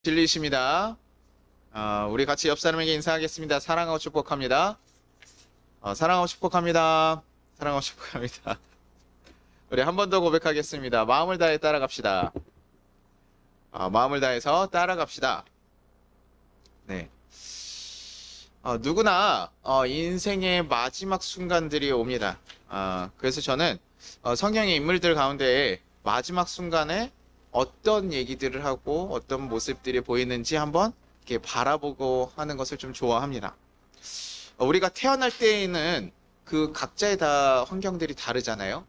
진리이십니다. 우리 같이 옆 사람에게 인사하겠습니다. 사랑하고 축복합니다. 사랑하고 축복합니다. 사랑하고 축복합니다. 우리 한 번 더 고백하겠습니다. 마음을 다해 따라갑시다. 마음을 다해서 따라갑시다. 네. 누구나 인생의 마지막 순간들이 옵니다. 그래서 저는 성경의 인물들 가운데 마지막 순간에 어떤 얘기들을 하고 어떤 모습들이 보이는지 한번 이렇게 바라보고 하는 것을 좀 좋아합니다. 우리가 태어날 때에는 그 각자의 다 환경들이 다르잖아요.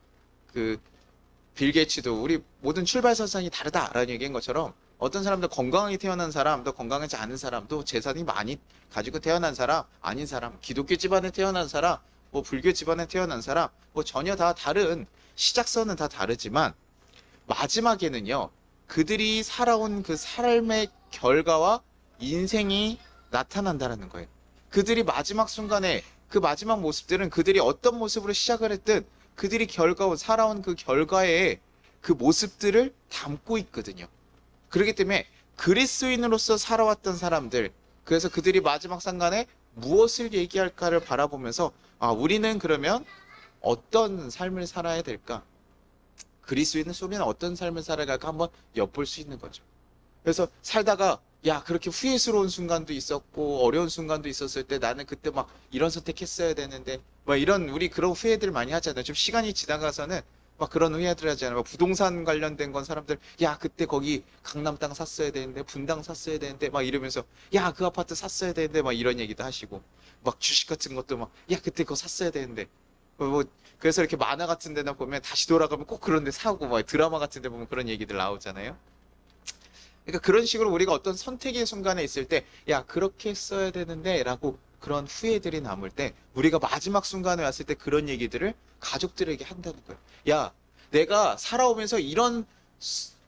빌 게이츠도 우리 모든 출발선상이 다르다라는 얘기인 것처럼 어떤 사람도 건강하게 태어난 사람, 또 건강하지 않은 사람도 재산이 많이 가지고 태어난 사람, 아닌 사람, 기독교 집안에 태어난 사람, 뭐 불교 집안에 태어난 사람, 뭐 전혀 다 다른 시작선은 다 다르지만 마지막에는요, 그들이 살아온 그 삶의 결과와 인생이 나타난다는 거예요. 그들이 마지막 순간에 그 마지막 모습들은 그들이 어떤 모습으로 시작을 했든 그들이 살아온 그 결과의 그 모습들을 담고 있거든요. 그렇기 때문에 그리스도인으로서 살아왔던 사람들, 그래서 그들이 마지막 순간에 무엇을 얘기할까를 바라보면서 우리는 그러면 어떤 삶을 살아야 될까? 그리스도인은 우리는 어떤 삶을 살아갈까 한번 엿볼 수 있는 거죠. 그래서 살다가 그렇게 후회스러운 순간도 있었고 어려운 순간도 있었을 때 나는 그때 막 이런 선택했어야 되는데 막 이런 우리 그런 후회들 많이 하잖아요. 좀 시간이 지나가서는 막 그런 후회들 하잖아요. 막 부동산 관련된 건 사람들 그때 거기 강남 땅 샀어야 되는데 분당 샀어야 되는데 막 이러면서 그 아파트 샀어야 되는데 막 이런 얘기도 하시고 막 주식 같은 것도 막 그때 그거 샀어야 되는데 그래서 이렇게 만화 같은 데나 보면 다시 돌아가면 꼭 그런 데 사고 막 드라마 같은 데 보면 그런 얘기들 나오잖아요. 그러니까 그런 식으로 우리가 어떤 선택의 순간에 있을 때 그렇게 했어야 되는데 라고 그런 후회들이 남을 때 우리가 마지막 순간에 왔을 때 그런 얘기들을 가족들에게 한다는 거예요. 내가 살아오면서 이런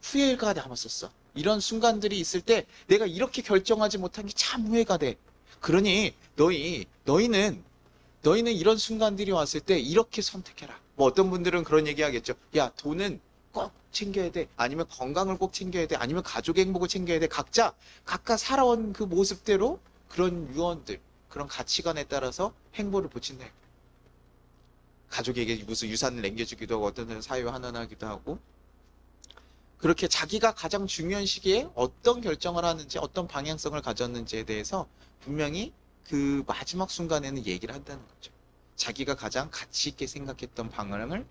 후회가 남았었어. 이런 순간들이 있을 때 내가 이렇게 결정하지 못한 게 참 후회가 돼. 그러니 너희는 이런 순간들이 왔을 때 이렇게 선택해라. 뭐 어떤 분들은 그런 얘기 하겠죠. 돈은 꼭 챙겨야 돼. 아니면 건강을 꼭 챙겨야 돼. 아니면 가족의 행복을 챙겨야 돼. 각각 살아온 그 모습대로 그런 유언들, 그런 가치관에 따라서 행보를 붙인다. 가족에게 무슨 유산을 남겨주기도 하고 어떤 사람은 사유 환원하기도 하고 그렇게 자기가 가장 중요한 시기에 어떤 결정을 하는지 어떤 방향성을 가졌는지에 대해서 분명히 그 마지막 순간에는 얘기를 한다는 거죠. 자기가 가장 가치 있게 생각했던 방향을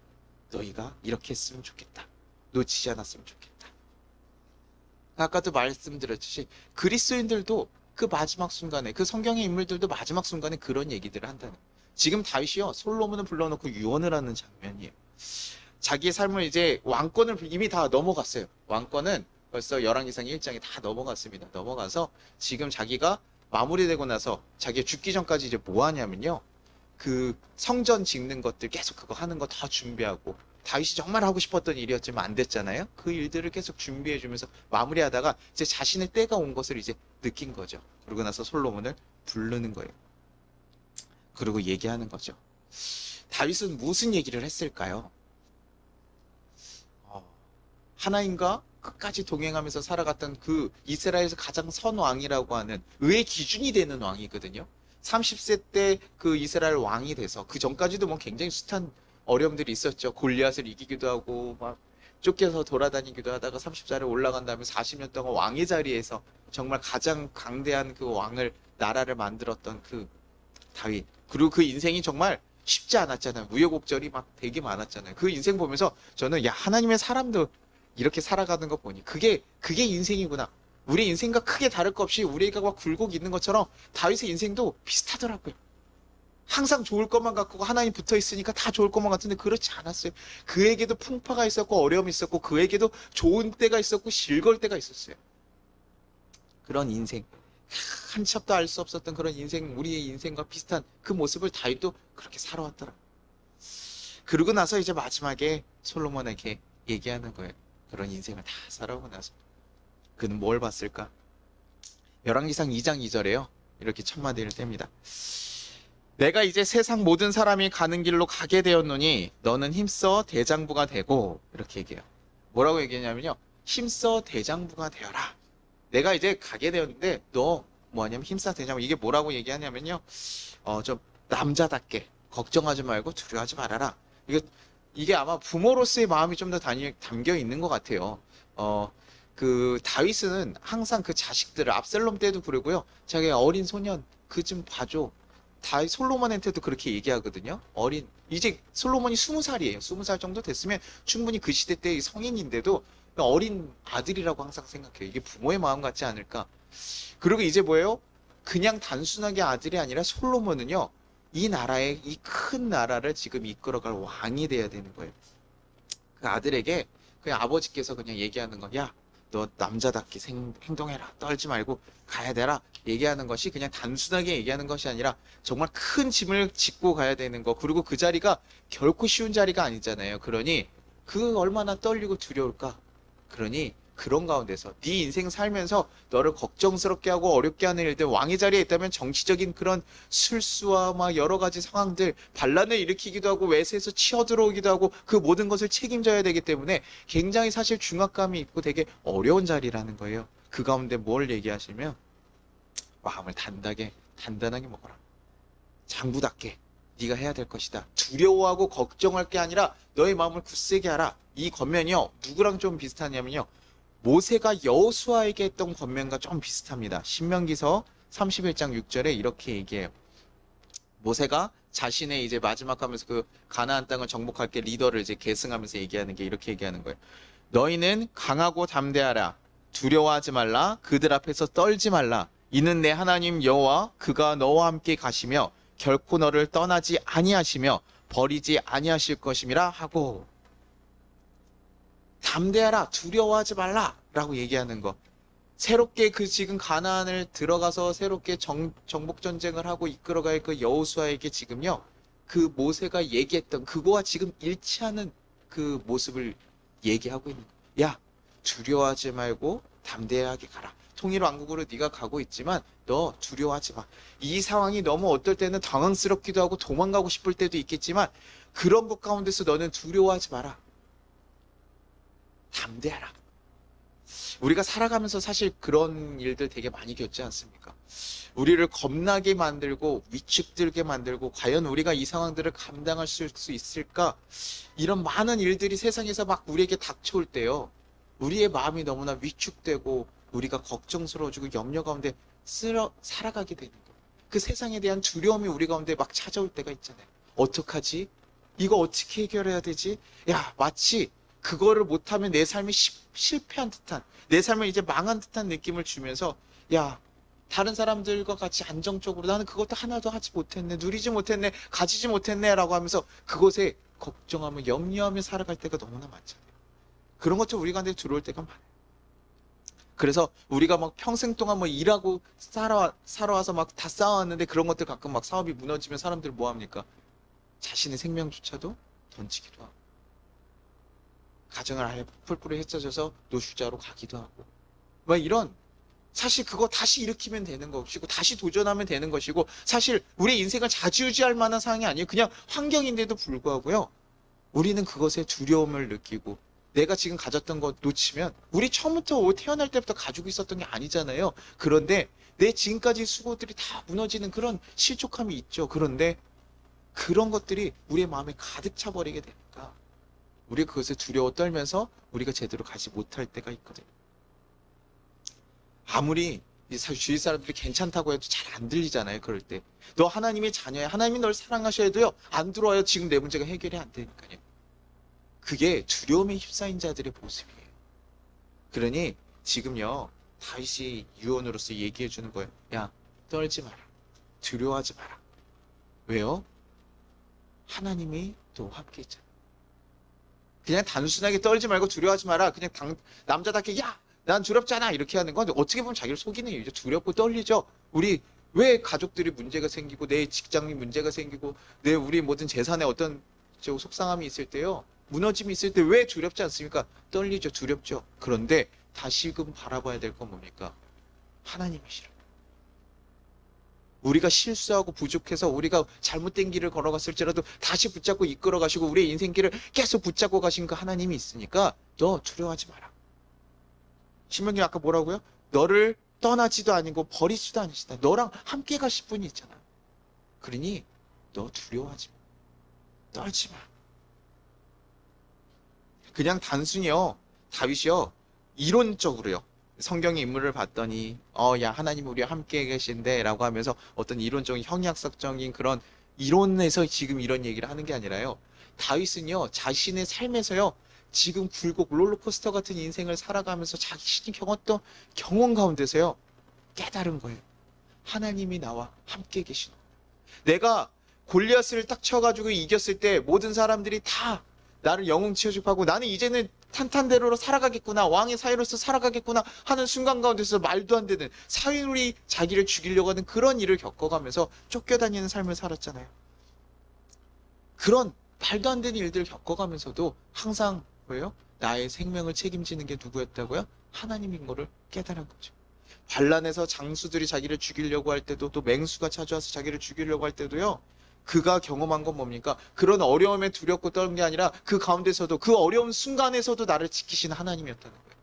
너희가 이렇게 했으면 좋겠다. 놓치지 않았으면 좋겠다. 아까도 말씀드렸듯이 그리스도인들도 그 마지막 순간에 그 성경의 인물들도 마지막 순간에 그런 얘기들을 한다는 거예요. 지금 다윗이요 솔로몬을 불러놓고 유언을 하는 장면이에요. 자기의 삶을 이제 왕권을 이미 다 넘어갔어요. 왕권은 벌써 열왕기상 1장에 다 넘어갔습니다. 넘어가서 지금 자기가 마무리되고 나서 자기가 죽기 전까지 이제 뭐 하냐면요. 그 성전 짓는 것들 계속 그거 하는 거 다 준비하고 다윗이 정말 하고 싶었던 일이었지만 안 됐잖아요. 그 일들을 계속 준비해 주면서 마무리하다가 이제 자신의 때가 온 것을 이제 느낀 거죠. 그러고 나서 솔로몬을 부르는 거예요. 그리고 얘기하는 거죠. 다윗은 무슨 얘기를 했을까요? 하나님과 끝까지 동행하면서 살아갔던 그 이스라엘에서 가장 선 왕이라고 하는 의의 기준이 되는 왕이거든요. 30세 때 그 이스라엘 왕이 돼서 그 전까지도 뭐 굉장히 숱한 어려움들이 있었죠. 골리앗을 이기기도 하고 막 쫓겨서 돌아다니기도 하다가 30살에 올라간 다음에 40년 동안 왕의 자리에서 정말 가장 강대한 그 왕을 나라를 만들었던 그 다윗. 그리고 그 인생이 정말 쉽지 않았잖아요. 우여곡절이 막 되게 많았잖아요. 그 인생 보면서 저는 하나님의 사람도 이렇게 살아가는 거 보니 그게 인생이구나. 우리 인생과 크게 다를 것 없이 우리가 막 굴곡이 있는 것처럼 다윗의 인생도 비슷하더라고요. 항상 좋을 것만 갖고 하나님 붙어 있으니까 다 좋을 것만 같은데 그렇지 않았어요. 그에게도 풍파가 있었고 어려움이 있었고 그에게도 좋은 때가 있었고 즐거울 때가 있었어요. 그런 인생, 한 치 앞도 알 수 없었던 그런 인생, 우리의 인생과 비슷한 그 모습을 다윗도 그렇게 살아왔더라. 그러고 나서 이제 마지막에 솔로몬에게 얘기하는 거예요. 그런 인생을 다 살아오고 나서 그는 뭘 봤을까? 열왕기상 2장 2절에요. 이렇게 첫 마디를 뗍니다. 내가 이제 세상 모든 사람이 가는 길로 가게 되었노니 너는 힘써 대장부가 되고 이렇게 얘기해요. 뭐라고 얘기했냐면요. 힘써 대장부가 되어라. 내가 이제 가게 되었는데 너 뭐하냐면 힘싸 되냐면 이게 뭐라고 얘기하냐면요. 좀 남자답게 걱정하지 말고 두려워하지 말아라. 이게 아마 부모로서의 마음이 좀 더 담겨 있는 것 같아요. 그 다윗은 항상 그 자식들을 압살롬 때도 그러고요. 자기 어린 소년 그 좀 봐줘. 다윗 솔로몬한테도 그렇게 얘기하거든요. 이제 솔로몬이 20살이에요. 20살 정도 됐으면 충분히 그 시대 때의 성인인데도 어린 아들이라고 항상 생각해요. 이게 부모의 마음 같지 않을까. 그리고 이제 뭐예요? 그냥 단순하게 아들이 아니라 솔로몬은요. 이 나라의 이 큰 나라를 지금 이끌어갈 왕이 돼야 되는 거예요. 그 아들에게 그냥 아버지께서 그냥 얘기하는 거, 야, 너 남자답게 행동해라. 떨지 말고 가야 되라. 얘기하는 것이 그냥 단순하게 얘기하는 것이 아니라 정말 큰 짐을 짓고 가야 되는 거. 그리고 그 자리가 결코 쉬운 자리가 아니잖아요. 그러니 그 얼마나 떨리고 두려울까. 그러니 그런 가운데서 네 인생 살면서 너를 걱정스럽게 하고 어렵게 하는 일들, 왕의 자리에 있다면 정치적인 그런 술수와 막 여러 가지 상황들, 반란을 일으키기도 하고 외세에서 치어들어오기도 하고 그 모든 것을 책임져야 되기 때문에 굉장히 사실 중압감이 있고 되게 어려운 자리라는 거예요. 그 가운데 뭘 얘기하시면 마음을 단단하게 먹어라. 장부답게 네가 해야 될 것이다. 두려워하고 걱정할 게 아니라 너의 마음을 굳세게 하라. 이 권면이요. 누구랑 좀 비슷하냐면요. 모세가 여호수아에게 했던 권면과 좀 비슷합니다. 신명기서 31장 6절에 이렇게 얘기해요. 모세가 자신의 이제 마지막 하면서 그 가나안 땅을 정복할 게 리더를 이제 계승하면서 얘기하는 게 이렇게 얘기하는 거예요. 너희는 강하고 담대하라. 두려워하지 말라. 그들 앞에서 떨지 말라. 이는 내 하나님 여호와 그가 너와 함께 가시며 결코 너를 떠나지 아니하시며 버리지 아니하실 것임이라 하고. 담대하라, 두려워하지 말라 라고 얘기하는 거. 새롭게 그 지금 가나안을 들어가서 새롭게 정복 전쟁을 하고 이끌어갈 그 여호수아에게 지금요, 그 모세가 얘기했던 그거와 지금 일치하는 그 모습을 얘기하고 있는 거야. 야, 두려워하지 말고 담대하게 가라. 통일 왕국으로 네가 가고 있지만 너 두려워하지 마. 이 상황이 너무 어떨 때는 당황스럽기도 하고 도망가고 싶을 때도 있겠지만 그런 것 가운데서 너는 두려워하지 마라. 담대하라. 우리가 살아가면서 사실 그런 일들 되게 많이 겪지 않습니까? 우리를 겁나게 만들고 위축들게 만들고 과연 우리가 이 상황들을 감당할 수 있을까? 이런 많은 일들이 세상에서 막 우리에게 닥쳐올 때요. 우리의 마음이 너무나 위축되고 우리가 걱정스러워지고 염려 가운데 살아가게 되는 거예요. 그 세상에 대한 두려움이 우리 가운데 막 찾아올 때가 있잖아요. 어떡하지? 이거 어떻게 해결해야 되지? 야, 마치 그거를 못하면 내 삶이 실패한 듯한, 내 삶을 이제 망한 듯한 느낌을 주면서, 야, 다른 사람들과 같이 안정적으로 나는 그것도 하나도 하지 못했네, 누리지 못했네, 가지지 못했네 라고 하면서 그것에 걱정하며 염려하며 살아갈 때가 너무나 많잖아요. 그런 것도 우리 가운데 들어올 때가 많아요. 그래서 우리가 막 평생 동안 뭐 일하고 살아와서 막 다 쌓아왔는데 그런 것들 가끔 막 사업이 무너지면 사람들 뭐 합니까? 자신의 생명조차도 던지기도 하고. 가정을 아예 뿔뿔이 흩어져서 노숙자로 가기도 하고 막 이런, 사실 그거 다시 일으키면 되는 것이고 다시 도전하면 되는 것이고 사실 우리 인생을 좌지우지할 만한 상황이 아니에요. 그냥 환경인데도 불구하고요, 우리는 그것에 두려움을 느끼고 내가 지금 가졌던 거 놓치면 우리 처음부터 태어날 때부터 가지고 있었던 게 아니잖아요. 그런데 내 지금까지 수고들이 다 무너지는 그런 실족함이 있죠. 그런데 그런 것들이 우리의 마음에 가득 차버리게 되니까 우리가 그것에 두려워 떨면서 우리가 제대로 가지 못할 때가 있거든요. 아무리 주위 사람들이 괜찮다고 해도 잘 안 들리잖아요. 그럴 때 너 하나님의 자녀야, 하나님이 널 사랑하셔야 돼요, 안 들어와요. 지금 내 문제가 해결이 안 되니까요. 그게 두려움에 휩싸인 자들의 모습이에요. 그러니 지금요, 다윗이 유언으로서 얘기해 주는 거예요. 야, 떨지 마라, 두려워하지 마라. 왜요? 하나님이 또 함께 있잖아. 그냥 단순하게 떨지 말고 두려워하지 마라. 그냥 남자답게 야, 난 두렵잖아 이렇게 하는 건 어떻게 보면 자기를 속이는 일이죠. 두렵고 떨리죠. 우리 왜 가족들이 문제가 생기고 내 직장이 문제가 생기고 우리 모든 재산에 어떤 속상함이 있을 때요, 무너짐이 있을 때 왜 두렵지 않습니까? 떨리죠. 두렵죠. 그런데 다시금 바라봐야 될 건 뭡니까? 하나님이시라. 우리가 실수하고 부족해서 우리가 잘못된 길을 걸어갔을지라도 다시 붙잡고 이끌어 가시고 우리의 인생길을 계속 붙잡고 가신 그 하나님이 있으니까 너 두려워하지 마라. 신명기 아까 뭐라고요? 너를 떠나지도 아니고 버리지도 않으시다. 너랑 함께 가실 분이 있잖아. 그러니 너 두려워하지 마. 떨지 마. 그냥 단순히요, 다윗이요, 이론적으로요, 성경의 인물을 봤더니 야, 하나님 우리와 함께 계신데 라고 하면서 어떤 이론적인 형이학적인 그런 이론에서 지금 이런 얘기를 하는 게 아니라요, 다윗은요 자신의 삶에서요 지금 굴곡 롤러코스터 같은 인생을 살아가면서 자신이 겪었던 경험 가운데서요 깨달은 거예요. 하나님이 나와 함께 계시는, 내가 골리앗을 딱 쳐가지고 이겼을 때 모든 사람들이 다 나를 영웅 취급하고 나는 이제는 탄탄대로로 살아가겠구나, 왕의 사위로서 살아가겠구나 하는 순간 가운데서 말도 안 되는 사위들이 자기를 죽이려고 하는 그런 일을 겪어가면서 쫓겨다니는 삶을 살았잖아요. 그런 말도 안 되는 일들을 겪어가면서도 항상 뭐예요? 나의 생명을 책임지는 게 누구였다고요? 하나님인 거를 깨달은 거죠. 반란에서 장수들이 자기를 죽이려고 할 때도, 또 맹수가 찾아와서 자기를 죽이려고 할 때도요, 그가 경험한 건 뭡니까? 그런 어려움에 두렵고 떨는 게 아니라 그 가운데서도, 그 어려운 순간에서도 나를 지키시는 하나님이었다는 거예요.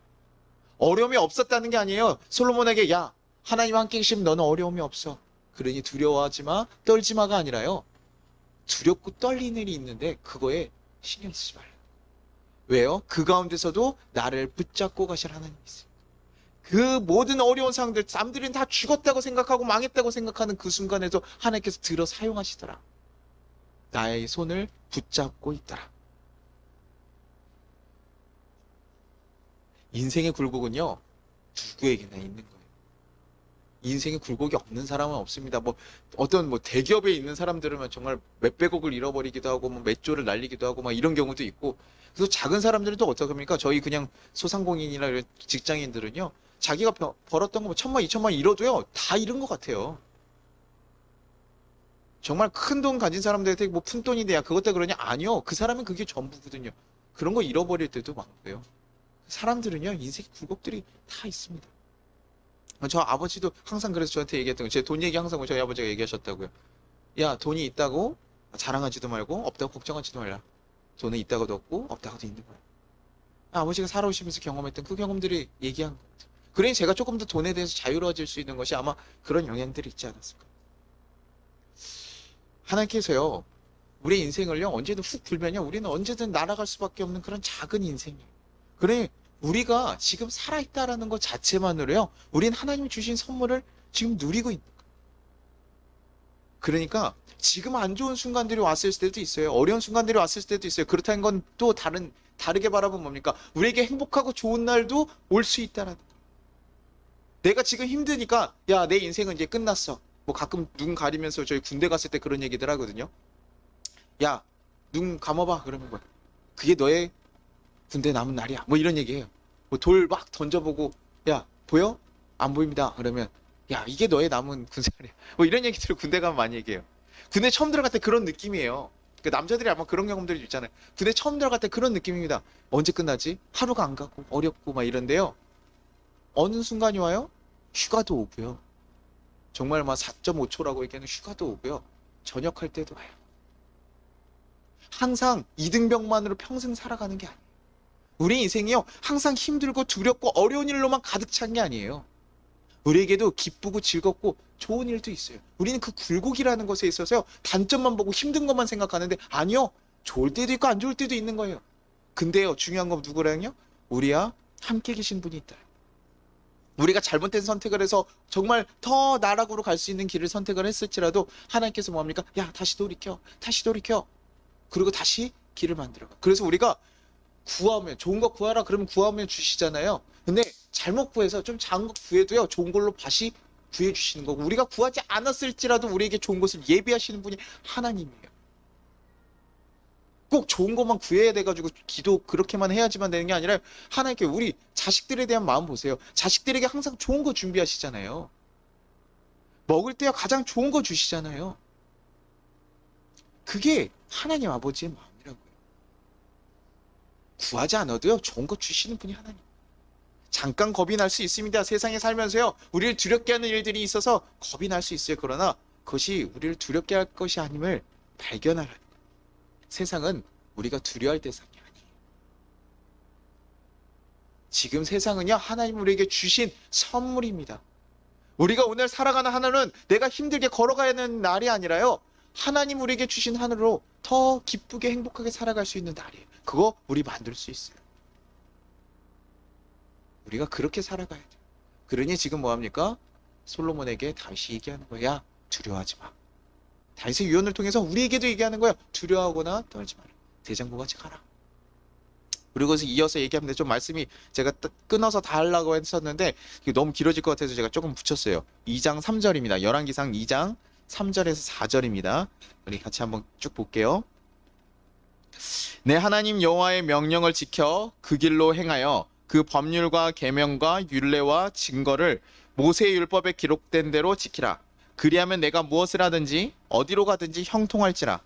어려움이 없었다는 게 아니에요. 솔로몬에게 야, 하나님 함께 계시면 너는 어려움이 없어, 그러니 두려워하지 마, 떨지 마가 아니라요, 두렵고 떨리는 일이 있는데 그거에 신경 쓰지 말라. 왜요? 그 가운데서도 나를 붙잡고 가실 하나님이 있어요. 그 모든 어려운 상황들, 남들은 다 죽었다고 생각하고 망했다고 생각하는 그 순간에도 하나님께서 들어 사용하시더라. 나의 손을 붙잡고 있더라. 인생의 굴곡은요, 누구에게나 있는 거예요. 인생의 굴곡이 없는 사람은 없습니다. 어떤 대기업에 있는 사람들은 정말 몇백억을 잃어버리기도 하고 몇 조를 날리기도 하고 막 이런 경우도 있고, 그래서 작은 사람들은 또 어떡합니까? 저희 그냥 소상공인이나 이런 직장인들은요, 자기가 벌었던 거 1,000만, 2,000만 잃어도요 다 잃은 것 같아요. 정말 큰 돈 가진 사람들한테 푼돈이 돼야 그것 때문에 그러냐? 아니요, 그 사람은 그게 전부거든요. 그런 거 잃어버릴 때도 많고요. 사람들은요, 인생의 굴곡들이 다 있습니다. 저 아버지도 항상 그래서 저한테 얘기했던 거예요. 제 돈 얘기 항상 저희 아버지가 얘기하셨다고요. 야, 돈이 있다고 자랑하지도 말고 없다고 걱정하지도 말라. 돈은 있다가도 없고 없다가도 있는 거야. 아버지가 살아오시면서 경험했던 그 경험들이 얘기한 거. 그러니 제가 조금 더 돈에 대해서 자유로워질 수 있는 것이 아마 그런 영향들이 있지 않았을까. 하나님께서요, 우리 인생을요 언제든 훅 불면요, 우리는 언제든 날아갈 수밖에 없는 그런 작은 인생이에요. 그래, 우리가 지금 살아있다라는 것 자체만으로요, 우린 하나님이 주신 선물을 지금 누리고 있는 거예요. 그러니까 지금 안 좋은 순간들이 왔을 때도 있어요. 어려운 순간들이 왔을 때도 있어요. 그렇다는 건 또 다르게 바라보면 뭡니까? 우리에게 행복하고 좋은 날도 올 수 있다라는 거예요. 내가 지금 힘드니까 야, 내 인생은 이제 끝났어. 가끔 눈 가리면서 저희 군대 갔을 때 그런 얘기들 하거든요. 야, 눈 감아봐. 그러면 뭐야? 그게 너의 군대 남은 날이야. 이런 얘기해요. 돌 막 던져보고 야, 보여? 안 보입니다. 그러면 야, 이게 너의 남은 군생활이야. 이런 얘기들을 군대 가면 많이 얘기해요. 군대 처음 들어갈 때 그런 느낌이에요. 그 남자들이 아마 그런 경험들이 있잖아요. 군대 처음 들어갈 때 그런 느낌입니다. 언제 끝나지? 하루가 안 가고 어렵고 막 이런데요, 어느 순간이 와요? 휴가도 오고요. 정말 4.5초라고 얘기하는 휴가도 오고요. 전역할 때도 와요. 항상 이등병만으로 평생 살아가는 게 아니에요. 우리 인생이요, 항상 힘들고 두렵고 어려운 일로만 가득 찬 게 아니에요. 우리에게도 기쁘고 즐겁고 좋은 일도 있어요. 우리는 그 굴곡이라는 것에 있어서요, 단점만 보고 힘든 것만 생각하는데 아니요, 좋을 때도 있고 안 좋을 때도 있는 거예요. 근데요, 중요한 건 누구랑요? 우리와 함께 계신 분이 있다. 우리가 잘못된 선택을 해서 정말 더 나락으로 갈 수 있는 길을 선택을 했을지라도 하나님께서 뭡니까? 야, 다시 돌이켜, 다시 돌이켜. 그리고 다시 길을 만들어가. 그래서 우리가 구하면, 좋은 거 구하라 그러면 구하면 주시잖아요. 근데 잘못 구해서 좀 작은 거 구해도요, 좋은 걸로 다시 구해 주시는 거고, 우리가 구하지 않았을지라도 우리에게 좋은 것을 예비하시는 분이 하나님이에요. 꼭 좋은 것만 구해야 돼가지고 기도 그렇게만 해야지만 되는 게 아니라, 하나님께 우리 자식들에 대한 마음 보세요. 자식들에게 항상 좋은 거 준비하시잖아요. 먹을 때야 가장 좋은 거 주시잖아요. 그게 하나님 아버지의 마음이라고요. 구하지 않아도요, 좋은 거 주시는 분이 하나님. 잠깐 겁이 날 수 있습니다. 세상에 살면서요, 우리를 두렵게 하는 일들이 있어서 겁이 날 수 있어요. 그러나 그것이 우리를 두렵게 할 것이 아님을 발견하라. 세상은 우리가 두려워할 대상이 아니에요. 지금 세상은요, 하나님 우리에게 주신 선물입니다. 우리가 오늘 살아가는 하늘은 내가 힘들게 걸어가야 하는 날이 아니라요, 하나님 우리에게 주신 하늘로 더 기쁘게 행복하게 살아갈 수 있는 날이에요. 그거 우리 만들 수 있어요. 우리가 그렇게 살아가야 돼요. 그러니 지금 뭐합니까? 솔로몬에게 다윗이 얘기하는 거야. 두려워하지 마. 다윗의 유언을 통해서 우리에게도 얘기하는 거야. 두려워하거나 떨지 마라. 대장부같이 가라. 그리고 이어서 얘기하면 좀 말씀이 제가 끊어서 다 하려고 했었는데 이게 너무 길어질 것 같아서 제가 조금 붙였어요. 2장 3절입니다. 열왕기상 2장 3절에서 4절입니다. 우리 같이 한번 쭉 볼게요. 내 하나님 여호와의 명령을 지켜 그 길로 행하여 그 법률과 계명과 율례와 증거를 모세의 율법에 기록된 대로 지키라. 그리하면 내가 무엇을 하든지 어디로 가든지 형통할지라.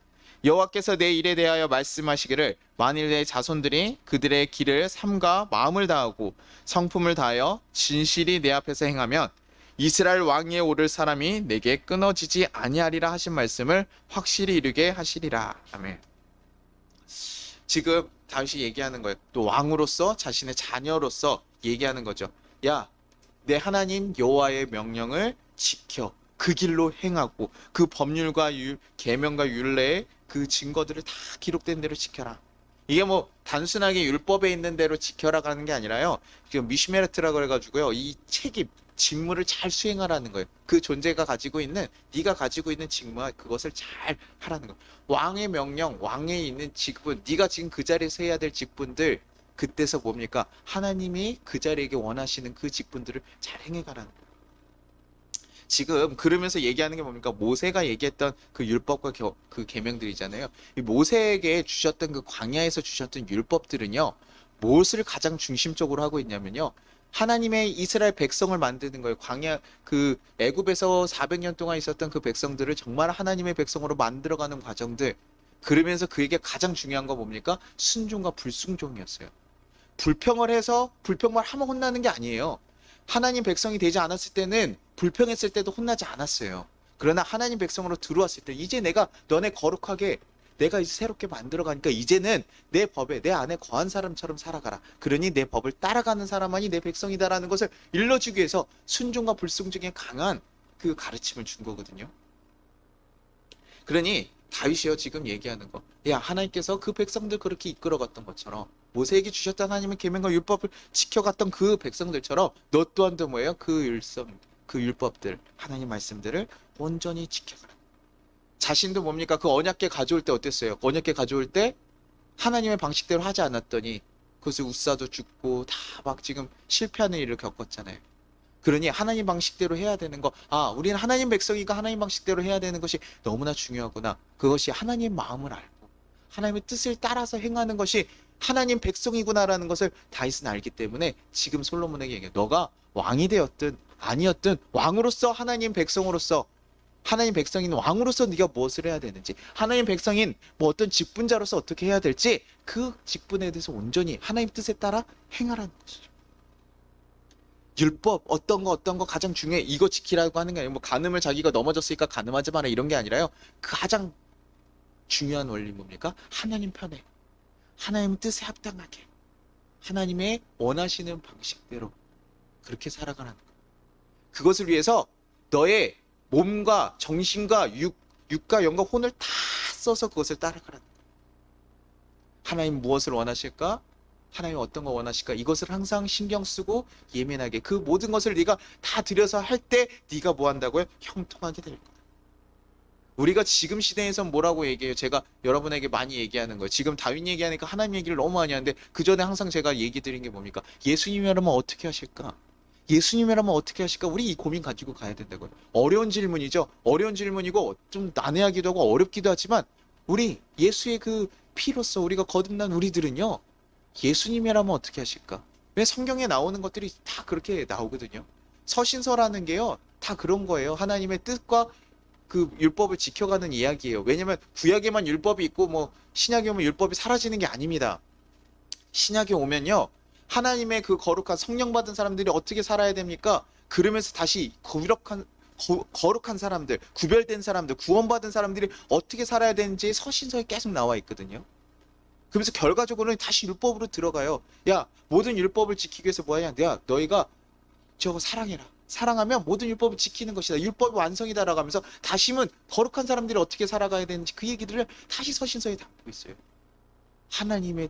여호와께서 내 일에 대하여 말씀하시기를 만일 내 자손들이 그들의 길을 삼가 마음을 다하고 성품을 다하여 진실이 내 앞에서 행하면 이스라엘 왕위에 오를 사람이 내게 끊어지지 아니하리라 하신 말씀을 확실히 이루게 하시리라. 아멘. 지금 다윗이 얘기하는 거예요. 또 왕으로서 자신의 자녀로서 얘기하는 거죠. 야, 내 하나님 여호와의 명령을 지켜 그 길로 행하고 그 법률과 계명과 율례의 그 증거들을 다 기록된 대로 지켜라. 이게 뭐 단순하게 율법에 있는 대로 지켜라 하는 게 아니라요, 지금 미시메르트라고 해가지고요, 이 책임 직무를 잘 수행하라는 거예요. 그 존재가 가지고 있는, 네가 가지고 있는 직무와 그것을 잘 하라는 거예요. 왕의 명령, 왕에 있는 직분, 네가 지금 그 자리에서 해야 될 직분들, 그때서 뭡니까? 하나님이 그 자리에게 원하시는 그 직분들을 잘 행해가라는 거예요. 지금 그러면서 얘기하는 게 뭡니까? 모세가 얘기했던 그 율법과 그 계명들이잖아요. 이 모세에게 주셨던 그 광야에서 주셨던 율법들은요, 무엇을 가장 중심적으로 하고 있냐면요, 하나님의 이스라엘 백성을 만드는 거예요. 광야, 그 애굽에서 400년 동안 있었던 그 백성들을 정말 하나님의 백성으로 만들어가는 과정들. 그러면서 그에게 가장 중요한 거 뭡니까? 순종과 불순종이었어요. 불평을 해서 불평만 하면 혼나는 게 아니에요. 하나님 백성이 되지 않았을 때는 불평했을 때도 혼나지 않았어요. 그러나 하나님 백성으로 들어왔을 때 이제 내가 너네 거룩하게 내가 이제 새롭게 만들어가니까 이제는 내 법에 내 안에 거한 사람처럼 살아가라. 그러니 내 법을 따라가는 사람만이 내 백성이다라는 것을 일러주기 위해서 순종과 불순종에 강한 그 가르침을 준 거거든요. 그러니 다윗이요 지금 얘기하는 거, 야, 하나님께서 그 백성들 그렇게 이끌어갔던 것처럼 모세에게 주셨던 하나님의 계명과 율법을 지켜갔던 그 백성들처럼 너 또한도 뭐예요? 그 율법들, 하나님 말씀들을 온전히 지켜가라. 자신도 뭡니까? 그 언약궤 가져올 때 어땠어요? 언약궤 가져올 때 하나님의 방식대로 하지 않았더니 그것을 우사도 죽고 다 막 지금 실패하는 일을 겪었잖아요. 그러니 하나님 방식대로 해야 되는 거, 우리는 하나님 백성이니까 하나님 방식대로 해야 되는 것이 너무나 중요하구나. 그것이 하나님의 마음을 알고 하나님의 뜻을 따라서 행하는 것이 하나님 백성이구나라는 것을 다윗은 알기 때문에 지금 솔로몬에게 얘기해요. 너가 왕이 되었든 아니었든 왕으로서 하나님 백성으로서, 하나님 백성인 왕으로서 네가 무엇을 해야 되는지, 하나님 백성인 뭐 어떤 직분자로서 어떻게 해야 될지 그 직분에 대해서 온전히 하나님 뜻에 따라 행하라는 것이죠. 율법 어떤 거 가장 중요해, 이거 지키라고 하는 게 아니고 뭐 간음을 자기가 넘어졌으니까 간음하지 마라 이런 게 아니라요, 가장 중요한 원리 뭡니까? 하나님 편에, 하나님 뜻에 합당하게 하나님의 원하시는 방식대로 그렇게 살아가라는 거예요. 그것을 위해서 너의 몸과 정신과 육과 영과 혼을 다 써서 그것을 따라가라는 거예요. 하나님 무엇을 원하실까? 하나님 어떤 거 원하실까? 이것을 항상 신경 쓰고 예민하게 그 모든 것을 네가 다 들여서 할 때 네가 뭐 한다고요? 형통하게 될 거야. 우리가 지금 시대에선 뭐라고 얘기해요? 제가 여러분에게 많이 얘기하는 거예요. 지금 다윈 얘기하니까 하나님 얘기를 너무 많이 하는데 그 전에 항상 제가 얘기 드린 게 뭡니까? 예수님이라면 어떻게 하실까? 예수님이라면 어떻게 하실까? 우리 이 고민 가지고 가야 된다고요. 어려운 질문이죠. 어려운 질문이고 좀 난해하기도 하고 어렵기도 하지만 우리 예수의 그 피로서 우리가 거듭난 우리들은요, 예수님이라면 어떻게 하실까? 왜 성경에 나오는 것들이 다 그렇게 나오거든요. 서신서라는 게요, 다 그런 거예요. 하나님의 뜻과 그 율법을 지켜가는 이야기예요. 왜냐면 구약에만 율법이 있고 뭐 신약에 오면 율법이 사라지는 게 아닙니다. 신약에 오면요, 하나님의 그 거룩한 성령 받은 사람들이 어떻게 살아야 됩니까? 그러면서 다시 거룩한 사람들, 구별된 사람들, 구원받은 사람들이 어떻게 살아야 되는지 서신서에 계속 나와 있거든요. 그러면서 결과적으로는 다시 율법으로 들어가요. 야, 모든 율법을 지키기 위해서 뭐하냐? 야, 너희가 저거 사랑해라. 사랑하면 모든 율법을 지키는 것이다. 율법이 완성이다라고 하면서 다시는 거룩한 사람들이 어떻게 살아가야 되는지 그 얘기들을 다시 서신서에 담고 있어요. 하나님의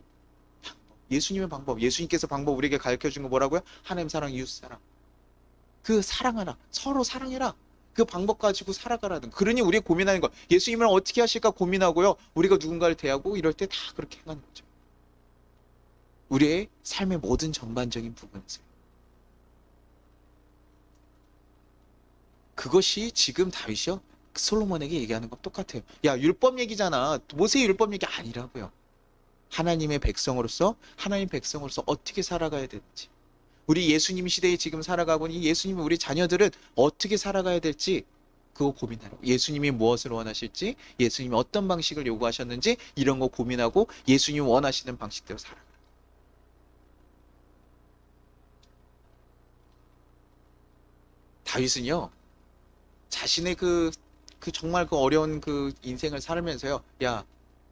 방법, 예수님의 방법, 예수님께서 방법 우리에게 가르쳐 준 거 뭐라고요? 하나님 사랑, 이웃 사랑. 그 사랑하라. 서로 사랑해라. 그 방법 가지고 살아가라는 거. 그러니 우리가 고민하는 거. 예수님을 어떻게 하실까 고민하고요. 우리가 누군가를 대하고 이럴 때 다 그렇게 행하는 거죠. 우리의 삶의 모든 전반적인 부분에서. 그것이 지금 다윗이요. 솔로몬에게 얘기하는 것 똑같아요. 야, 율법 얘기잖아. 모세의 율법 얘기 아니라고요. 하나님의 백성으로서 어떻게 살아가야 되는지. 우리 예수님 시대에 지금 살아가고 있는 예수님이 우리 자녀들은 어떻게 살아가야 될지 그거 고민하고 예수님이 무엇을 원하실지 예수님이 어떤 방식을 요구하셨는지 이런 거 고민하고 예수님이 원하시는 방식대로 살아가는 거예요. 다윗은요 자신의 그 정말 그 어려운 그 인생을 살면서요 야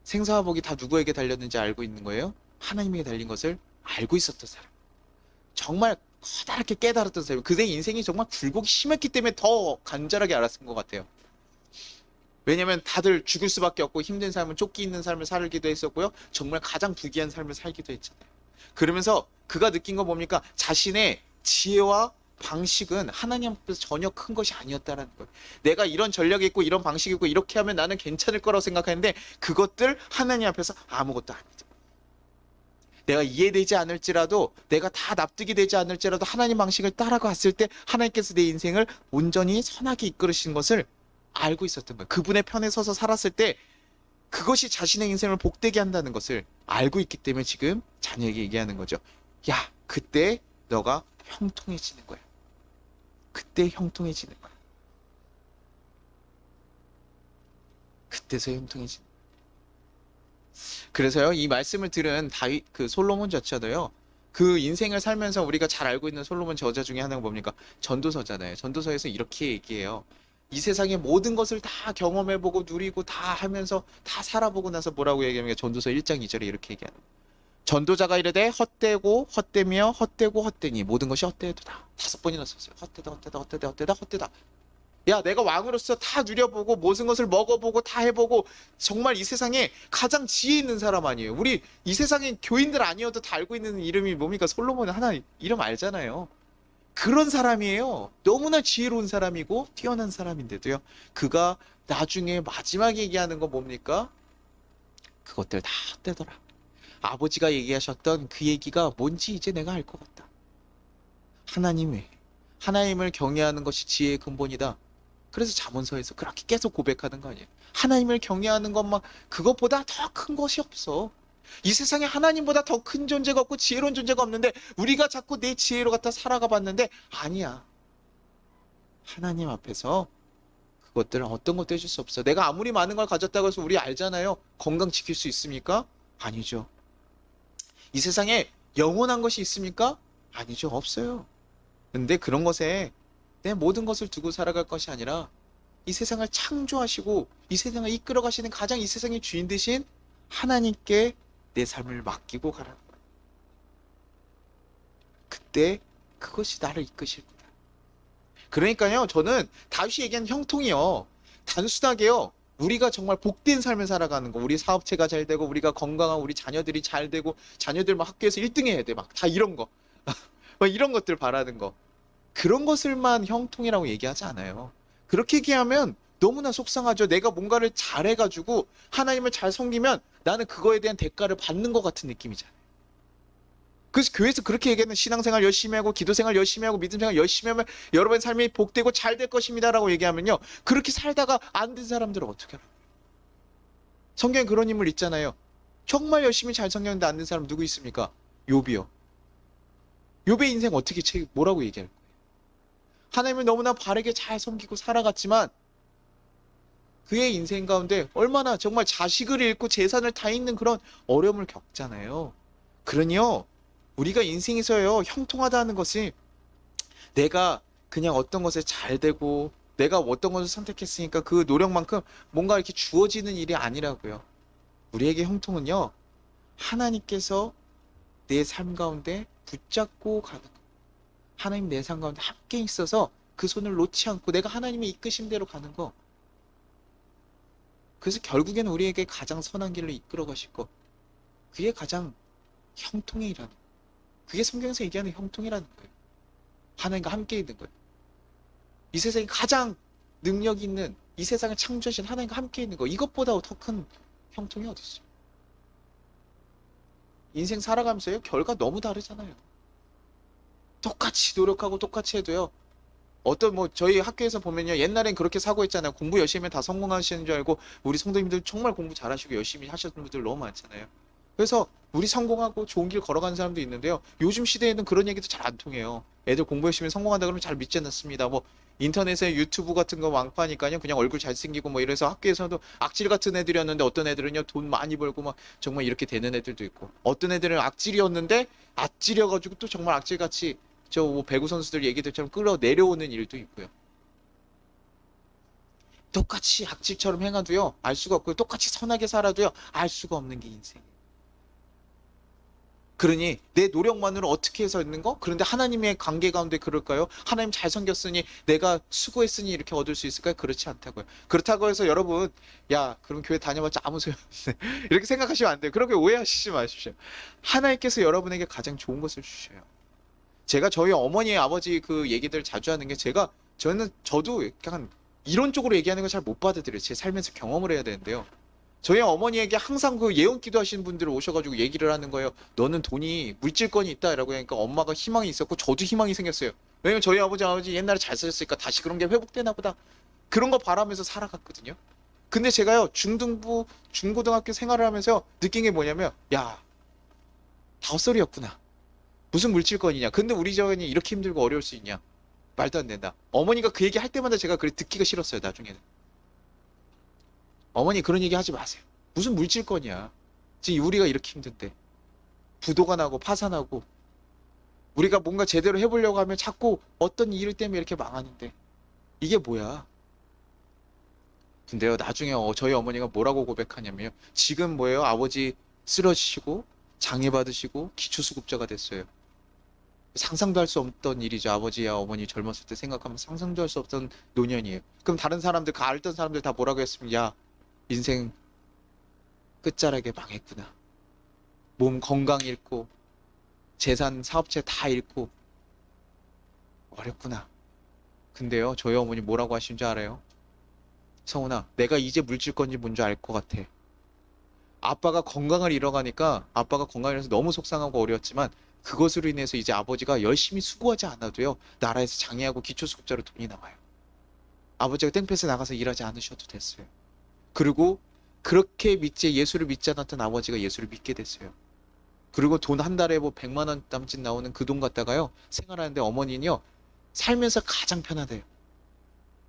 생사와 복이 다 누구에게 달렸는지 알고 있는 거예요? 하나님에게 달린 것을 알고 있었던 사람. 정말 커다랗게 깨달았던 사람. 그의 인생이 정말 굴곡이 심했기 때문에 더 간절하게 알았던 것 같아요. 왜냐면 다들 죽을 수밖에 없고 힘든 삶은 쫓기 있는 삶을 살기도 했었고요. 정말 가장 부귀한 삶을 살기도 했잖아요. 그러면서 그가 느낀 건 뭡니까? 자신의 지혜와 방식은 하나님 앞에서 전혀 큰 것이 아니었다라는 거예요. 내가 이런 전략이 있고 이런 방식이 있고 이렇게 하면 나는 괜찮을 거라고 생각하는데 그것들 하나님 앞에서 아무것도 아니다. 내가 이해되지 않을지라도 내가 다 납득이 되지 않을지라도 하나님 방식을 따라갔을 때 하나님께서 내 인생을 온전히 선하게 이끌으시는 것을 알고 있었던 거예요. 그분의 편에 서서 살았을 때 그것이 자신의 인생을 복되게 한다는 것을 알고 있기 때문에 지금 자녀에게 얘기하는 거죠. 야, 그때 너가 형통해지는 거야. 그때 형통해지는 거야. 그때서 형통해지는 거야. 그래서요, 이 말씀을 들은 다윗, 그 솔로몬 저자도요, 그 인생을 살면서 우리가 잘 알고 있는 솔로몬 저자 중에 하나가 뭡니까? 전도서잖아요. 전도서에서 이렇게 얘기해요. 이 세상의 모든 것을 다 경험해보고 누리고 다 하면서 다 살아보고 나서 뭐라고 얘기하면 전도서 1장 2절에 이렇게 얘기하는 거예요. 전도자가 이르되 헛되고 헛되며 헛되고 헛되니 모든 것이 헛되도다. 5번이나 썼어요. 헛되다 헛되다 헛되다 헛되다 헛되다. 야, 내가 왕으로서 다 누려보고 모든 것을 먹어보고 다 해보고 정말 이 세상에 가장 지혜 있는 사람 아니에요. 우리 이 세상에 교인들 아니어도 다 알고 있는 이름이 뭡니까? 솔로몬은 하나 이름 알잖아요. 그런 사람이에요. 너무나 지혜로운 사람이고 뛰어난 사람인데도요. 그가 나중에 마지막에 얘기하는 건 뭡니까? 그것들 다 헛되더라. 아버지가 얘기하셨던 그 얘기가 뭔지 이제 내가 알 것 같다. 하나님을 경외하는 것이 지혜의 근본이다. 그래서 잠언서에서 그렇게 계속 고백하는 거 아니에요. 하나님을 경외하는 것만 그것보다 더 큰 것이 없어. 이 세상에 하나님보다 더 큰 존재가 없고 지혜로운 존재가 없는데 우리가 자꾸 내 지혜로 갖다 살아가 봤는데 아니야. 하나님 앞에서 그것들은 어떤 것도 해줄 수 없어. 내가 아무리 많은 걸 가졌다고 해서 우리 알잖아요. 건강 지킬 수 있습니까? 아니죠. 이 세상에 영원한 것이 있습니까? 아니죠. 없어요. 근데 그런 것에 내 모든 것을 두고 살아갈 것이 아니라 이 세상을 창조하시고 이 세상을 이끌어 가시는 가장 이 세상의 주인 되신 하나님께 내 삶을 맡기고 가라는 거예요. 그때 그것이 나를 이끄실 거다. 그러니까요, 저는 다윗이 얘기한 형통이요, 단순하게요, 우리가 정말 복된 삶을 살아가는 거, 우리 사업체가 잘 되고 우리가 건강한 우리 자녀들이 잘 되고 자녀들 막 학교에서 1등 해야 돼, 막 다 이런 거 막 이런 것들 바라는 거, 그런 것을만 형통이라고 얘기하지 않아요. 그렇게 얘기하면 너무나 속상하죠. 내가 뭔가를 잘해가지고 하나님을 잘 섬기면 나는 그거에 대한 대가를 받는 것 같은 느낌이잖아요. 그래서 교회에서 그렇게 얘기하는 신앙생활 열심히 하고 기도생활 열심히 하고 믿음생활 열심히 하면 여러분의 삶이 복되고 잘 될 것입니다 라고 얘기하면요, 그렇게 살다가 안 된 사람들은 어떻게 하라고. 성경에 그런 인물 있잖아요. 정말 열심히 잘 섬겼는데 안 된 사람 누구 있습니까? 욥이요. 욥의 인생 어떻게 뭐라고 얘기할 거예요? 하나님을 너무나 바르게 잘 섬기고 살아갔지만 그의 인생 가운데 얼마나 정말 자식을 잃고 재산을 다 잃는 그런 어려움을 겪잖아요. 그러니요, 우리가 인생에서요, 형통하다는 것이 내가 그냥 어떤 것에 잘 되고 내가 어떤 것을 선택했으니까 그 노력만큼 뭔가 이렇게 주어지는 일이 아니라고요. 우리에게 형통은요, 하나님께서 내 삶 가운데 붙잡고 가는 거. 하나님 내 삶 가운데 함께 있어서 그 손을 놓지 않고 내가 하나님의 이끄신 대로 가는 거. 그래서 결국에는 우리에게 가장 선한 길로 이끌어 가실 거. 그게 가장 형통의 일하는 거예요. 그게 성경에서 얘기하는 형통이라는 거예요. 하나님과 함께 있는 거예요. 이 세상에 가장 능력 있는, 이 세상을 창조하신 하나님과 함께 있는 거, 이것보다 더 큰 형통이 어디 있어요? 인생 살아가면서요, 결과 너무 다르잖아요. 똑같이 노력하고 똑같이 해도요, 어떤 뭐 저희 학교에서 보면요, 옛날엔 그렇게 사고했잖아요. 공부 열심히 하면 다 성공하시는 줄 알고 우리 성도님들 정말 공부 잘하시고 열심히 하셨던 분들 너무 많잖아요. 그래서 우리 성공하고 좋은 길 걸어가는 사람도 있는데요, 요즘 시대에는 그런 얘기도 잘 안 통해요. 애들 공부 열심히 성공한다 그러면 잘 믿지 않습니다. 뭐 인터넷에 유튜브 같은 거 많으니까요, 그냥 얼굴 잘생기고 뭐 이래서 학교에서도 악질 같은 애들이었는데, 어떤 애들은요 돈 많이 벌고 막 정말 이렇게 되는 애들도 있고, 어떤 애들은 악질이었는데 악질이어가지고 또 정말 악질같이 저뭐 배구 선수들 얘기들처럼 끌어내려오는 일도 있고요. 똑같이 악질처럼 행하도요 알 수가 없고요, 똑같이 선하게 살아도요 알 수가 없는 게 인생. 그러니 내 노력만으로 어떻게 해서 있는 거? 그런데 하나님의 관계 가운데 그럴까요? 하나님 잘 섬겼으니, 내가 수고했으니 이렇게 얻을 수 있을까요? 그렇지 않다고요. 그렇다고 해서 여러분, 야 그럼 교회 다녀봤자 아무 소용없네 이렇게 생각하시면 안 돼요. 그렇게 오해하시지 마십시오. 하나님께서 여러분에게 가장 좋은 것을 주셔요. 제가 저희 어머니 아버지 그 얘기들 자주 하는 게, 저도 약간 이론적으로 얘기하는 걸 잘 못 받아들여요. 제 삶에서 경험을 해야 되는데요. 저희 어머니에게 항상 그 예언 기도하시는 분들 오셔가지고 얘기를 하는 거예요. 너는 돈이 물질권이 있다라고 하니까 엄마가 희망이 있었고 저도 희망이 생겼어요. 왜냐면 저희 아버지 옛날에 잘 사셨으니까 다시 그런 게 회복되나 보다, 그런 거 바라면서 살아갔거든요. 근데 제가요 중등부 중고등학교 생활을 하면서 느낀 게 뭐냐면, 야 헛소리였구나. 무슨 물질권이냐. 근데 우리 자녀이 이렇게 힘들고 어려울 수 있냐. 말도 안 된다. 어머니가 그 얘기 할 때마다 제가 그래 듣기가 싫었어요. 나중에는. 어머니 그런 얘기 하지 마세요. 무슨 물질권이야. 지금 우리가 이렇게 힘든데. 부도가 나고 파산하고 우리가 뭔가 제대로 해보려고 하면 자꾸 어떤 일 때문에 이렇게 망하는데 이게 뭐야. 근데요 나중에 저희 어머니가 뭐라고 고백하냐면요, 지금 뭐예요, 아버지 쓰러지시고 장애 받으시고 기초수급자가 됐어요. 상상도 할 수 없던 일이죠. 아버지와 어머니 젊었을 때 생각하면 상상도 할 수 없던 노년이에요. 그럼 다른 사람들, 알던 사람들 다 뭐라고 했으면, 야 인생 끝자락에 망했구나. 몸 건강 잃고 재산 사업체 다 잃고 어렵구나. 근데요 저희 어머니 뭐라고 하신 줄 알아요? 성훈아, 내가 이제 물질건지 뭔지 알 것 같아. 아빠가 건강을 잃어가니까, 아빠가 건강을 잃어서 너무 속상하고 어려웠지만 그것으로 인해서 이제 아버지가 열심히 수고하지 않아도요 나라에서 장애하고 기초수급자로 돈이 나와요. 아버지가 땡볕에 나가서 일하지 않으셔도 됐어요. 그리고 그렇게 예수를 믿지 않았던 아버지가 예수를 믿게 됐어요. 그리고 돈 한 달에 뭐 100만 원 남짓 나오는 그 돈 갖다가요 생활하는데, 어머니는요 살면서 가장 편하대요.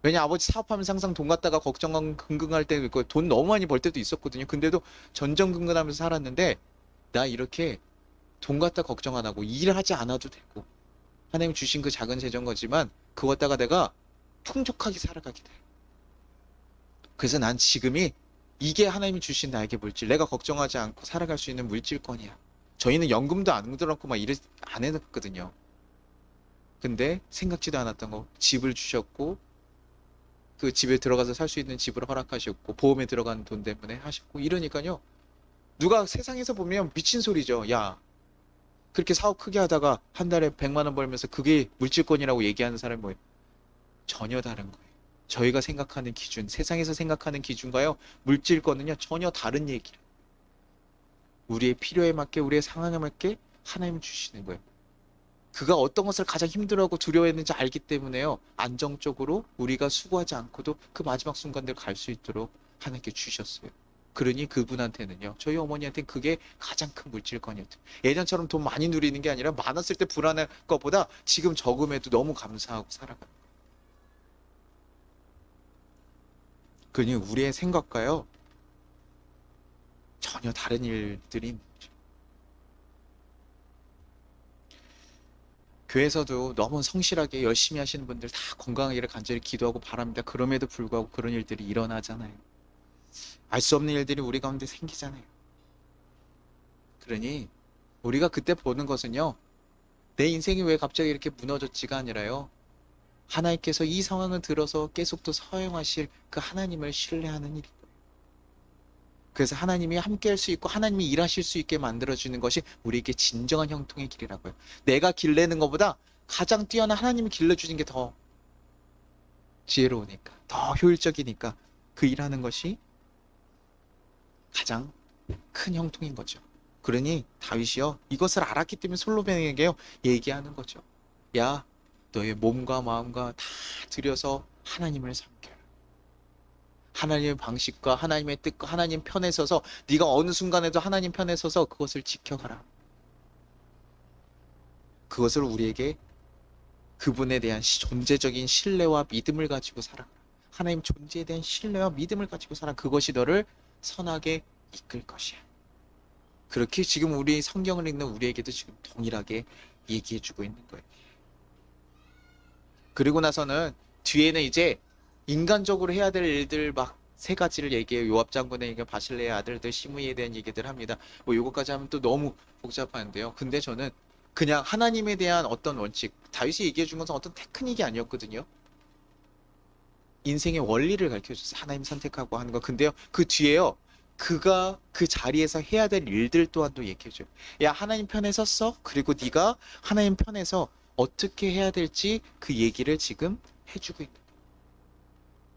왜냐, 아버지 사업하면서 항상 돈 갖다가 걱정 긍긍할 때도 있고 돈 너무 많이 벌 때도 있었거든요. 근데도 전전긍긍하면서 살았는데, 나 이렇게 돈 갖다 걱정 안 하고 일을 하지 않아도 되고, 하나님 주신 그 작은 재정 거지만 그거 갖다가 내가 풍족하게 살아가게 돼. 그래서 난 지금이 이게 하나님이 주신 나에게 물질, 내가 걱정하지 않고 살아갈 수 있는 물질권이야. 저희는 연금도 안 들었고 막 이래 안 해놨거든요. 근데 생각지도 않았던 거, 집을 주셨고 그 집에 들어가서 살 수 있는 집을 허락하셨고 보험에 들어간 돈 때문에 하셨고, 이러니까요 누가 세상에서 보면 미친 소리죠. 야 그렇게 사업 크게 하다가 한 달에 100만 원 벌면서 그게 물질권이라고 얘기하는 사람이 뭐예요? 전혀 다른 거예요. 저희가 생각하는 기준, 세상에서 생각하는 기준과요 물질권은요 전혀 다른 얘기를, 우리의 필요에 맞게 우리의 상황에 맞게 하나님이 주시는 거예요. 그가 어떤 것을 가장 힘들어하고 두려워했는지 알기 때문에요 안정적으로 우리가 수고하지 않고도 그 마지막 순간들 갈 수 있도록 하나님께 주셨어요. 그러니 그분한테는요, 저희 어머니한테는 그게 가장 큰 물질권이었대요. 예전처럼 돈 많이 누리는 게 아니라 많았을 때 불안할 것보다 지금 적음에도 너무 감사하고 살아가요. 그러니 우리의 생각과요 전혀 다른 일들이 있는 거죠. 교회에서도 너무 성실하게 열심히 하시는 분들 다 건강하기를 간절히 기도하고 바랍니다. 그럼에도 불구하고 그런 일들이 일어나잖아요. 알 수 없는 일들이 우리 가운데 생기잖아요. 그러니 우리가 그때 보는 것은요, 내 인생이 왜 갑자기 이렇게 무너졌지가 아니라요, 하나님께서 이 상황을 들어서 계속 또 사용하실 그 하나님을 신뢰하는 일이에요. 그래서 하나님이 함께 할 수 있고 하나님이 일하실 수 있게 만들어주는 것이 우리에게 진정한 형통의 길이라고요. 내가 길내는 것보다 가장 뛰어난 하나님이 길러주는 게 더 지혜로우니까, 더 효율적이니까 그 일하는 것이 가장 큰 형통인 거죠. 그러니 다윗이요, 이것을 알았기 때문에 솔로몬에게요 얘기하는 거죠. 야, 너의 몸과 마음과 다 들여서 하나님을 섬겨라. 하나님의 방식과 하나님의 뜻과 하나님 편에 서서 네가 어느 순간에도 하나님 편에 서서 그것을 지켜가라. 그것을 우리에게 그분에 대한 존재적인 신뢰와 믿음을 가지고 살아. 하나님 존재에 대한 신뢰와 믿음을 가지고 살아. 그것이 너를 선하게 이끌 것이야. 그렇게 지금 우리 성경을 읽는 우리에게도 지금 동일하게 얘기해주고 있는 거예요. 그리고 나서는 뒤에는 이제 인간적으로 해야 될 일들 막 세 가지를 얘기해요. 요압 장군의 바실레의 아들들 시므이에 대한 얘기들 합니다. 뭐 요것까지 하면 또 너무 복잡한데요. 근데 저는 그냥 하나님에 대한 어떤 원칙, 다윗이 얘기해 준 것은 어떤 테크닉이 아니었거든요. 인생의 원리를 가르쳐줘서 하나님 선택하고 하는 거. 근데요, 그 뒤에요, 그가 그 자리에서 해야 될 일들 또한도 얘기해줘요. 야, 하나님 편에 섰어? 그리고 네가 하나님 편에서 어떻게 해야 될지 그 얘기를 지금 해주고 있는 거예요.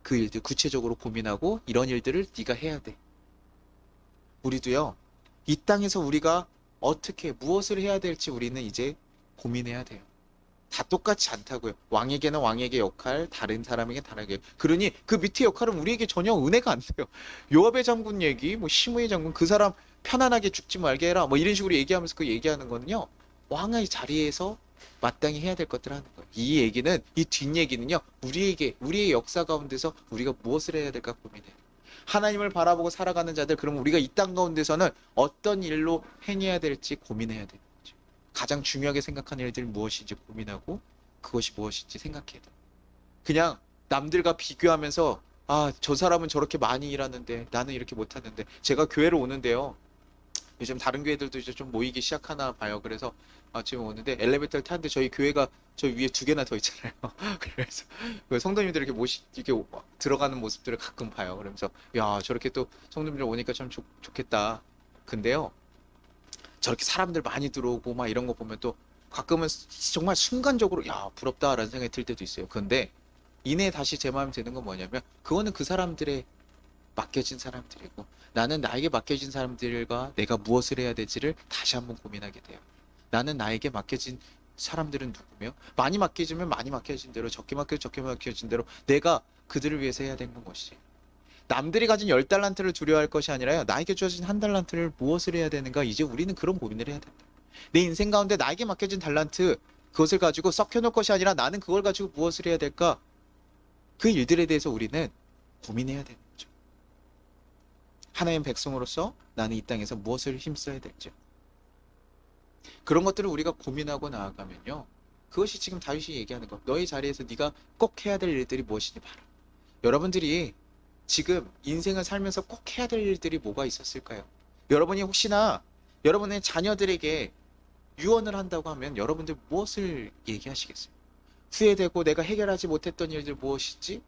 그 일들 구체적으로 고민하고 이런 일들을 네가 해야 돼. 우리도요, 이 땅에서 우리가 어떻게 무엇을 해야 될지 우리는 이제 고민해야 돼요. 다 똑같지 않다고요. 왕에게는 왕에게 역할, 다른 사람에게 다르게. 그러니 그 밑에 역할은 우리에게 전혀 은혜가 안 돼요. 요압의 장군 얘기, 뭐 시므의 장군, 그 사람 편안하게 죽지 말게 해라, 뭐 이런 식으로 얘기하면서 그 얘기하는 거는요, 왕의 자리에서 마땅히 해야 될 것들을 하는 거예요. 이 얘기는, 이 뒷얘기는요, 우리의 역사 가운데서 우리가 무엇을 해야 될까 고민해요. 하나님을 바라보고 살아가는 자들, 그럼 우리가 이 땅 가운데서는 어떤 일로 행해야 될지 고민해야 되는 거죠. 가장 중요하게 생각하는 일들이 무엇인지 고민하고 그것이 무엇인지 생각해야 돼요. 그냥 남들과 비교하면서 아, 저 사람은 저렇게 많이 일하는데 나는 이렇게 못하는데. 제가 교회를 오는데요, 요즘 다른 교회들도 이제 좀 모이기 시작하나 봐요. 그래서 지금 오는데 엘리베이터를 타는데 저희 교회가 저 위에 두 개나 더 있잖아요. 그래서 그 성도님들 이렇게 이렇게 들어가는 모습들을 가끔 봐요. 그러면서 야, 저렇게 또 성도님들 오니까 참 좋겠다. 근데요, 저렇게 사람들 많이 들어오고 막 이런 거 보면 또 가끔은 정말 순간적으로 야, 부럽다라는 생각이 들 때도 있어요. 근데 이내 다시 제 마음에 드는 건 뭐냐면, 그거는 그 사람들의 맡겨진 사람들이고, 나는 나에게 맡겨진 사람들과 내가 무엇을 해야 될지를 다시 한번 고민하게 돼요. 나는 나에게 맡겨진 사람들은 누구며, 많이 맡겨지면 많이 맡겨진 대로, 적게 맡겨진 대로 내가 그들을 위해서 해야 되는 것이지. 남들이 가진 10달란트를 두려워할 것이 아니라요, 나에게 주어진 1달란트를 무엇을 해야 되는가, 이제 우리는 그런 고민을 해야 된다. 내 인생 가운데 나에게 맡겨진 달란트, 그것을 가지고 썩혀놓을 것이 아니라 나는 그걸 가지고 무엇을 해야 될까, 그 일들에 대해서 우리는 고민해야 되는 거죠. 하나님 백성으로서 나는 이 땅에서 무엇을 힘써야 될지, 그런 것들을 우리가 고민하고 나아가면요, 그것이 지금 다윗이 얘기하는 거, 너의 자리에서 네가 꼭 해야 될 일들이 무엇인지 봐라. 여러분들이 지금 인생을 살면서 꼭 해야 될 일들이 뭐가 있었을까요? 여러분이 혹시나 여러분의 자녀들에게 유언을 한다고 하면 여러분들 무엇을 얘기하시겠어요? 후회되고 내가 해결하지 못했던 일들 무엇이지?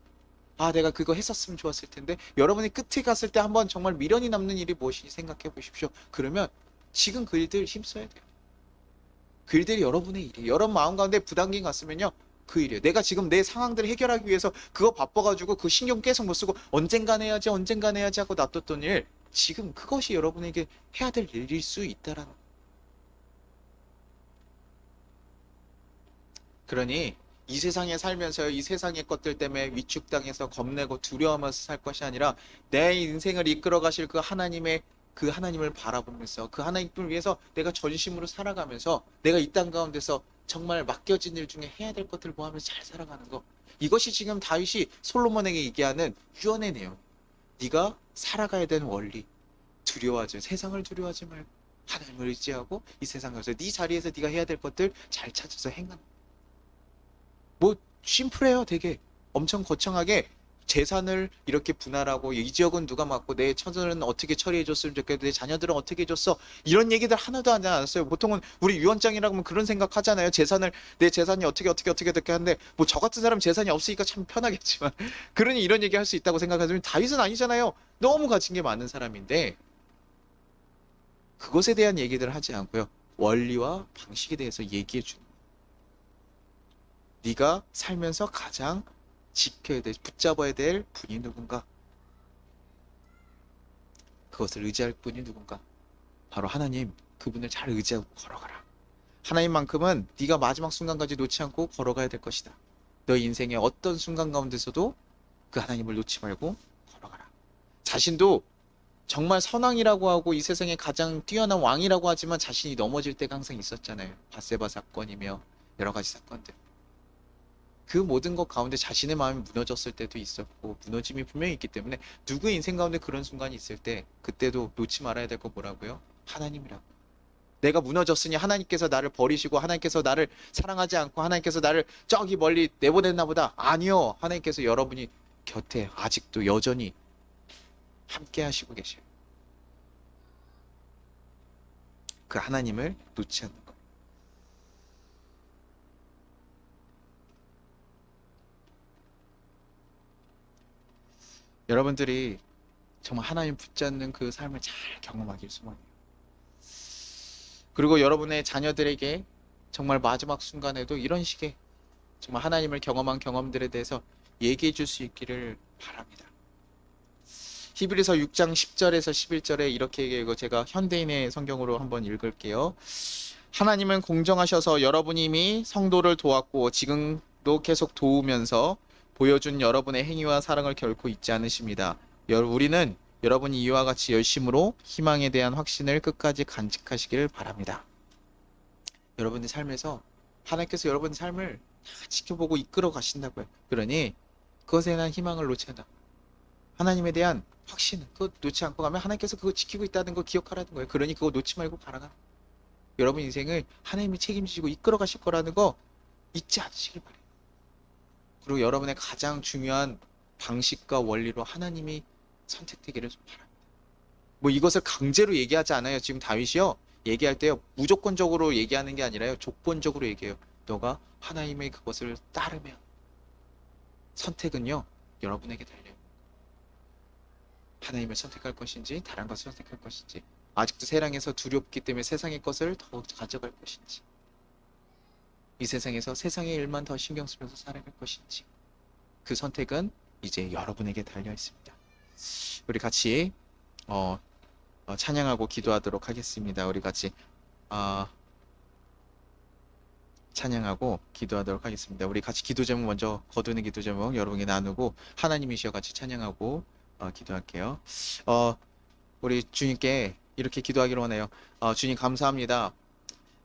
아, 내가 그거 했었으면 좋았을 텐데. 여러분이 끝에 갔을 때 한번 정말 미련이 남는 일이 무엇인지 생각해 보십시오. 그러면 지금 그 일들 힘써야 돼요. 그 일들이 여러분의 일이에요. 여러분 마음 가운데 부담감 갔으면요, 그 일이에요. 내가 지금 내 상황들을 해결하기 위해서 그거 바빠가지고 그 신경 계속 못 쓰고 언젠간 해야지 하고 놔뒀던 일, 지금 그것이 여러분에게 해야 될 일일 수 있다라는. 그러니 이 세상에 살면서 이 세상의 것들 때문에 위축당해서 겁내고 두려워하면서 살 것이 아니라, 내 인생을 이끌어 가실 그 하나님을 바라보면서 그 하나님을 위해서 내가 전심으로 살아가면서 내가 이 땅 가운데서 정말 맡겨진 일 중에 해야 될 것들을 모하면서 잘 살아가는 거, 이것이 지금 다윗이 솔로몬에게 얘기하는 유언의 내용. 네가 살아가야 되는 원리, 세상을 두려워하지 말고 하나님을 의지하고 이 세상에서 네 자리에서 네가 해야 될 것들 잘 찾아서 행하는. 뭐 심플해요. 되게 엄청 거창하게 재산을 이렇게 분할하고 이 지역은 누가 맡고 내 처자는 어떻게 처리해 줬으면 좋겠고 내 자녀들은 어떻게 해줬어, 이런 얘기들 하나도 하지 않았어요. 보통은 우리 유언장이라고 하면 그런 생각 하잖아요. 재산을, 내 재산이 어떻게 하는데, 뭐 저 같은 사람 재산이 없으니까 참 편하겠지만 그러니 이런 얘기 할 수 있다고 생각하지만 다윗은 아니잖아요. 너무 가진 게 많은 사람인데 그것에 대한 얘기들을 하지 않고요, 원리와 방식에 대해서 얘기해 주는, 네가 살면서 가장 지켜야 될, 붙잡아야 될 분이 누군가, 그것을 의지할 분이 누군가, 바로 하나님, 그분을 잘 의지하고 걸어가라. 하나님만큼은 네가 마지막 순간까지 놓지 않고 걸어가야 될 것이다. 너의 인생의 어떤 순간 가운데서도 그 하나님을 놓지 말고 걸어가라. 자신도 정말 선왕이라고 하고 이 세상에 가장 뛰어난 왕이라고 하지만 자신이 넘어질 때가 항상 있었잖아요. 밧세바 사건이며 여러 가지 사건들. 그 모든 것 가운데 자신의 마음이 무너졌을 때도 있었고 무너짐이 분명히 있기 때문에 누구의 인생 가운데 그런 순간이 있을 때 그때도 놓지 말아야 될 거 뭐라고요? 하나님이라고. 내가 무너졌으니 하나님께서 나를 버리시고 하나님께서 나를 사랑하지 않고 하나님께서 나를 저기 멀리 내보냈나 보다. 아니요. 하나님께서 여러분이 곁에 아직도 여전히 함께 하시고 계셔요. 그 하나님을 놓지 않는 것. 여러분들이 정말 하나님 붙잡는 그 삶을 잘 경험하길 소망해요. 그리고 여러분의 자녀들에게 정말 마지막 순간에도 이런 식의 정말 하나님을 경험한 경험들에 대해서 얘기해 줄 수 있기를 바랍니다. 히브리서 6장 10절에서 11절에 이렇게 얘기하고, 제가 현대인의 성경으로 한번 읽을게요. 하나님은 공정하셔서 여러분이 이미 성도를 도왔고 지금도 계속 도우면서 보여준 여러분의 행위와 사랑을 결코 잊지 않으십니다. 우리는 여러분이 이와 같이 열심으로 희망에 대한 확신을 끝까지 간직하시길 바랍니다. 여러분의 삶에서 하나님께서 여러분의 삶을 다 지켜보고 이끌어 가신다고요. 그러니 그것에 대한 희망을 놓지 않는다. 하나님에 대한 확신은 그거 놓지 않고 가면 하나님께서 그거 지키고 있다는 거 기억하라는 거예요. 그러니 그거 놓지 말고 가라가. 여러분 인생을 하나님이 책임지시고 이끌어 가실 거라는 거 잊지 않으시길 바래요. 그리고 여러분의 가장 중요한 방식과 원리로 하나님이 선택되기를 좀 바랍니다. 뭐 이것을 강제로 얘기하지 않아요. 지금 다윗이요, 얘기할 때요, 무조건적으로 얘기하는 게 아니라요, 조건적으로 얘기해요. 너가 하나님의 그것을 따르면 선택은요 여러분에게 달려요. 하나님을 선택할 것인지 다른 것을 선택할 것인지, 아직도 세상에서 두렵기 때문에 세상의 것을 더 가져갈 것인지, 이 세상에서 세상의 일만 더 신경 쓰면서 살아갈 것인지, 그 선택은 이제 여러분에게 달려 있습니다. 우리 같이 찬양하고 기도하도록 하겠습니다. 우리 같이 찬양하고 기도하도록 하겠습니다. 우리 같이 기도 제목 먼저, 거두는 기도 제목 여러분이 나누고 하나님이시여 같이 찬양하고 기도할게요. 우리 주님께 이렇게 기도하기로 하네요. 주님 감사합니다.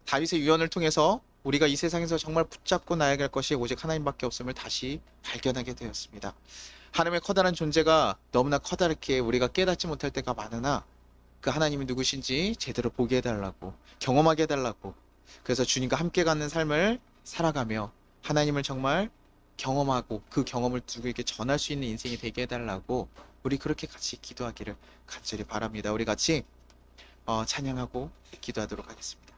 다윗의 유언을 통해서 우리가 이 세상에서 정말 붙잡고 나아갈 것이 오직 하나님밖에 없음을 다시 발견하게 되었습니다. 하나님의 커다란 존재가 너무나 커다랗게 우리가 깨닫지 못할 때가 많으나 그 하나님이 누구신지 제대로 보게 해달라고, 경험하게 해달라고, 그래서 주님과 함께 가는 삶을 살아가며 하나님을 정말 경험하고 그 경험을 누구에게 전할 수 있는 인생이 되게 해달라고, 우리 그렇게 같이 기도하기를 간절히 바랍니다. 우리 같이 찬양하고 기도하도록 하겠습니다.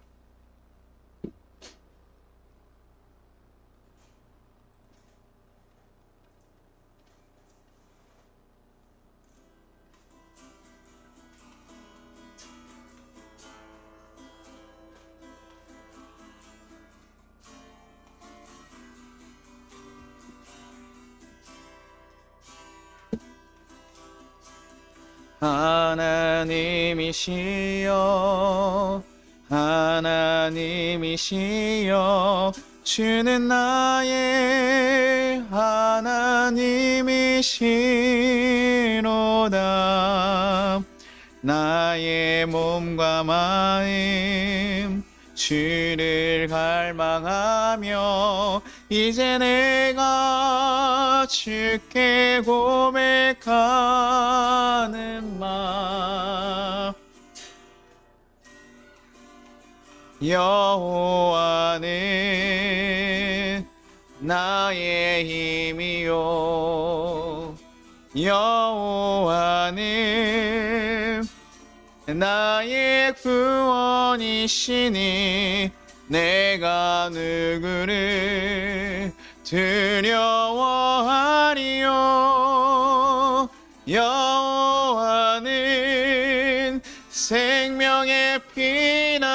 하나님이시여 하나님이시여 주는 나의 하나님이시로다. 나의 몸과 마음 주를 갈망하며 이제 내가 주께 고백하는 말, 여호와는 나의 힘이요 여호와는 나의 구원이시니 내가 누구를 두려워하리요. 여호와는 생명의 피난처시니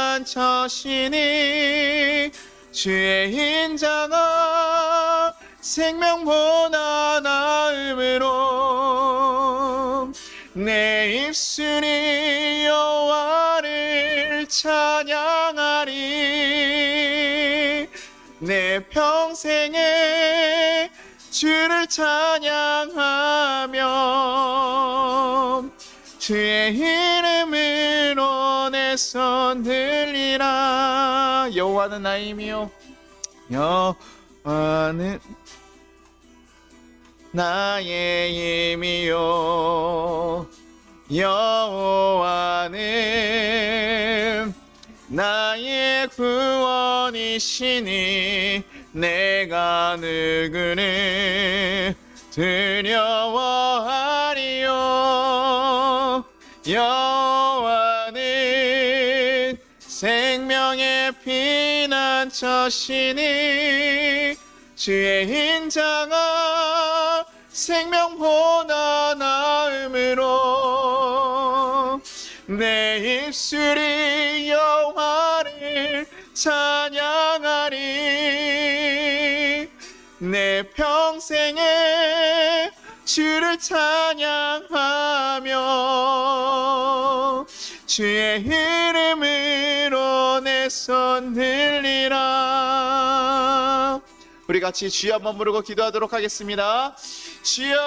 주의 인자가 생명보다 나음으로 내 입술이 여호와를 찬양하리. 내 평생에 주를 찬양하며 주의 이름으로 내 손 들리라. 여호와는 나의 힘이요 여호와는 나의 힘이요 여호와는 나의 구원이시니 내가 누구를 두려워하리요. 여호와는 생명의 피난처시니 주의 인자가 생명보다 나음으로 내 입술이 여호와를 찬양하리. 내 평생에 주를 찬양하며 주의 이름으로 내 손 들리라. 우리 같이 주여 한번 부르고 기도하도록 하겠습니다. 주여,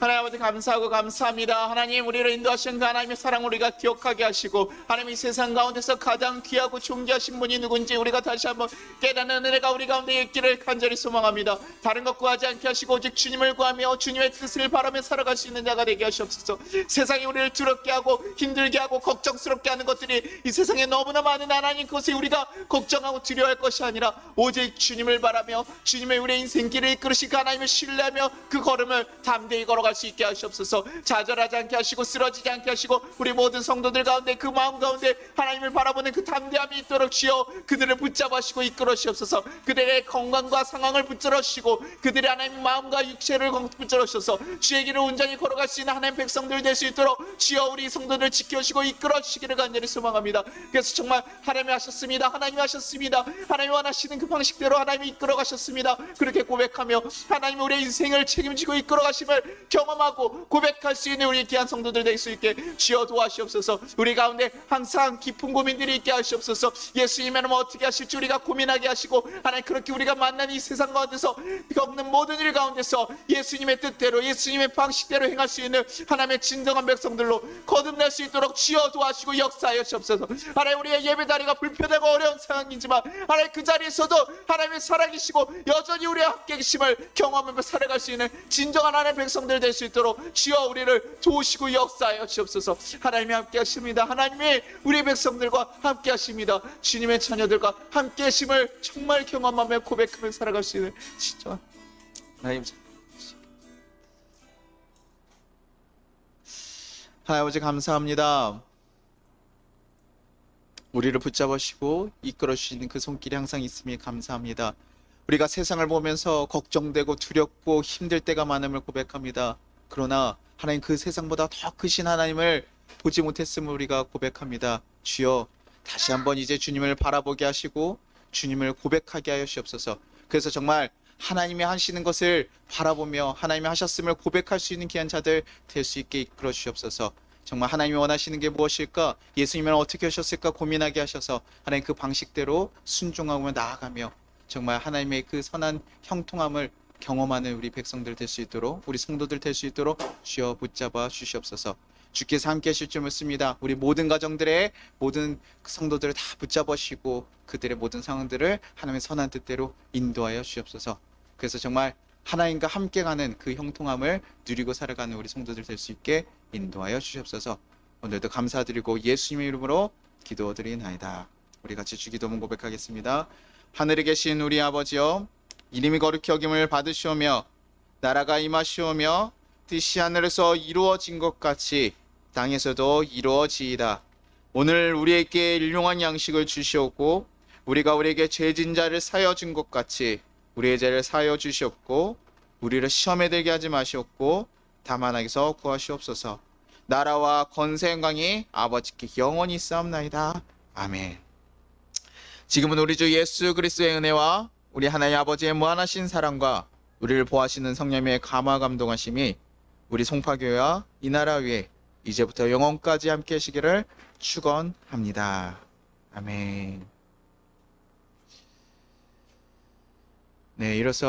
하나님 아버지 감사하고 감사합니다. 하나님 우리를 인도하신 그 하나님의 사랑 우리가 기억하게 하시고 하나님 이 세상 가운데서 가장 귀하고 존귀하신 분이 누군지 우리가 다시 한번 깨닫는 은혜가 우리 가운데 있기를 간절히 소망합니다. 다른 것 구하지 않게 하시고 오직 주님을 구하며 주님의 뜻을 바라며 살아갈 수 있는 자가 되게 하시옵소서. 세상이 우리를 두렵게 하고 힘들게 하고 걱정스럽게 하는 것들이 이 세상에 너무나 많은 하나님, 그것이 우리가 걱정하고 두려워할 것이 아니라 오직 주님을 바라며 주님의 우리의 인생길을 이끌으시고 하나님을 신뢰하며 그 걸음을 담대히 걸어갈 수 있게 하시옵소서. 좌절하지 않게 하시고 쓰러지지 않게 하시고 우리 모든 성도들 가운데 그 마음 가운데 하나님을 바라보는 그 담대함이 있도록 주여 그들을 붙잡으시고 이끌어 주옵소서. 그들의 건강과 상황을 붙들어 주시고 그들의 하나님 마음과 육체를 붙들어 주셔서 주의 길을 온전히 걸어갈 수 있는 하나님 백성들 될 수 있도록 주여 우리 성도들 지켜주시고 이끌어 주시기를 간절히 소망합니다. 그래서 정말 하나님이 하셨습니다. 하나님이 하셨습니다. 하나님이 원하시는 그 방식대로 하나님이 이끌어 가셨습니다. 그렇게 고백하며 하나님 우리의 인생을 책임지고 이끌어 가심을 경험하고 고백할 수 있는 우리 귀한 성도들 될 수 있게 주여 도와주옵소서. 우리 가운데 항상 깊은 고민들이 있게 하시옵소서. 예수님은 어떻게 하실지 우리가 고민하게 하시고 하나님 그렇게 우리가 만난 이 세상 가운데서 겪는 모든 일 가운데서 예수님의 뜻대로 예수님의 방식대로 행할 수 있는 하나님의 진정한 백성들로 거듭날 수 있도록 주여 도와주시고 역사하여 주옵소서. 하나님 우리의 예배다리가 불편하고 어려운 상황이지만 하나님 그 자리에서도 하나님의 살아계시고 여전히 우리와 함께 계심을 경험하며 살아갈 수 있는 진정한 하나님의 백성들 될 수 있도록 주여 우리를 도우시고 역사하여 주옵소서. 하나님이 함께 하십니다. 하나님이 우리 백성들과 함께 하십니다. 주님의 자녀들과 함께 하심을 정말 경험하며 고백하며 살아갈 수 있는 진정한 하나님. 하나님 아버지 감사합니다. 우리를 붙잡으시고 이끌어 주시는 그 손길이 항상 있음이 감사합니다. 우리가 세상을 보면서 걱정되고 두렵고 힘들 때가 많음을 고백합니다. 그러나 하나님 그 세상보다 더 크신 하나님을 보지 못했음을 우리가 고백합니다. 주여 다시 한번 이제 주님을 바라보게 하시고 주님을 고백하게 하여 주옵소서. 그래서 정말 하나님이 하시는 것을 바라보며 하나님이 하셨음을 고백할 수 있는 귀한 자들 될 수 있게 이끌어 주옵소서. 정말 하나님이 원하시는 게 무엇일까? 예수님은 어떻게 하셨을까? 고민하게 하셔서 하나님 그 방식대로 순종하며 나아가며 정말 하나님의 그 선한 형통함을 경험하는 우리 백성들 될 수 있도록 우리 성도들 될 수 있도록 주여 붙잡아 주시옵소서. 주께서 함께 하실 줄 믿습니다. 우리 모든 가정들의 모든 성도들을 다 붙잡으시고 그들의 모든 상황들을 하나님의 선한 뜻대로 인도하여 주시옵소서. 그래서 정말 하나님과 함께 가는 그 형통함을 누리고 살아가는 우리 성도들 될 수 있게 인도하여 주시옵소서. 오늘도 감사드리고 예수님의 이름으로 기도드리나이다. 우리 같이 주기도문 고백하겠습니다. 하늘에 계신 우리 아버지여, 이름이 거룩히 여김을 받으시오며 나라가 임하시오며 뜻이 하늘에서 이루어진 것 같이 땅에서도 이루어지이다. 오늘 우리에게 일용할 양식을 주시옵고 우리가 우리에게 죄진 자를 사여 준 것 같이 우리의 죄를 사여 주시옵고 우리를 시험에 들게 하지 마시옵고 다만 악에서 구하시옵소서. 나라와 권세 영광이 아버지께 영원히 있사옵나이다. 아멘. 지금은 우리 주 예수 그리스도의 은혜와 우리 하나님 아버지의 무한하신 사랑과 우리를 보호하시는 성령의 감화 감동하심이 우리 송파교회와 이 나라 위에 이제부터 영원까지 함께 하시기를 축원합니다. 아멘. 네, 이로써